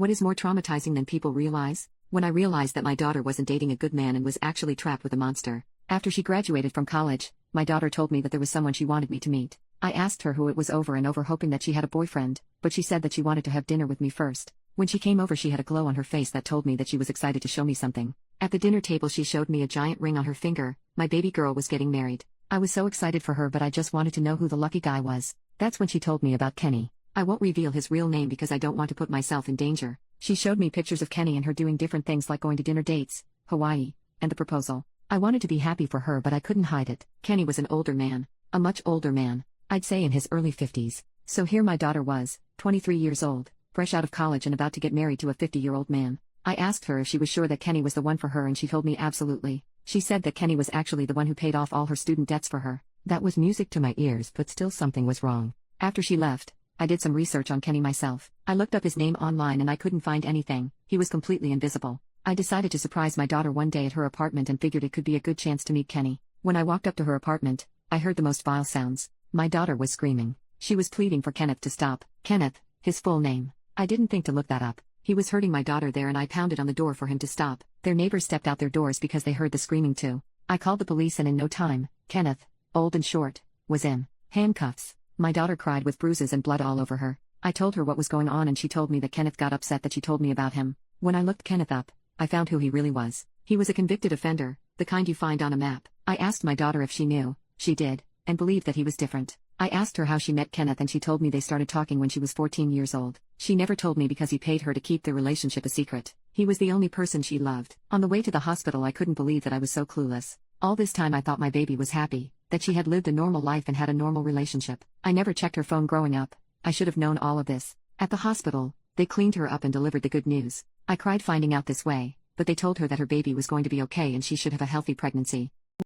What is more traumatizing than people realize? When I realized that my daughter wasn't dating a good man and was actually trapped with a monster. After she graduated from college, my daughter told me that there was someone she wanted me to meet. I asked her who it was over and over, hoping that she had a boyfriend, but she said that she wanted to have dinner with me first. When she came over, she had a glow on her face that told me that she was excited to show me something. At the dinner table, she showed me a giant ring on her finger. My baby girl was getting married. I was so excited for her, but I just wanted to know who the lucky guy was. That's when she told me about Kenny. I won't reveal his real name because I don't want to put myself in danger. She showed me pictures of Kenny and her doing different things like going to dinner dates, Hawaii, and the proposal. I wanted to be happy for her, but I couldn't hide it. Kenny was an older man. A much older man. I'd say in his early 50s. So here my daughter was, 23 years old, fresh out of college and about to get married to a 50-year-old man. I asked her if she was sure that Kenny was the one for her, and she told me absolutely. She said that Kenny was actually the one who paid off all her student debts for her. That was music to my ears, but still something was wrong. After she left, I did some research on Kenny myself. I looked up his name online and I couldn't find anything. He was completely invisible. I decided to surprise my daughter one day at her apartment and figured it could be a good chance to meet Kenny. When I walked up to her apartment, I heard the most vile sounds. My daughter was screaming. She was pleading for Kenneth to stop. Kenneth, his full name. I didn't think to look that up. He was hurting my daughter there, and I pounded on the door for him to stop. Their neighbors stepped out their doors because they heard the screaming too. I called the police, and in no time, Kenneth, old and short, was in handcuffs. My daughter cried with bruises and blood all over her. I told her what was going on, and she told me that Kenneth got upset that she told me about him. When I looked Kenneth up, I found who he really was. He was a convicted offender, the kind you find on a map. I asked my daughter if she knew. She did, and believed that he was different. I asked her how she met Kenneth, and she told me they started talking when she was 14 years old. She never told me because he paid her to keep their relationship a secret. He was the only person she loved. On the way to the hospital, I couldn't believe that I was so clueless. All this time I thought my baby was happy, that she had lived a normal life and had a normal relationship. I never checked her phone growing up. I should have known all of this. At the hospital, they cleaned her up and delivered the good news. I cried finding out this way, but they told her that her baby was going to be okay and she should have a healthy pregnancy.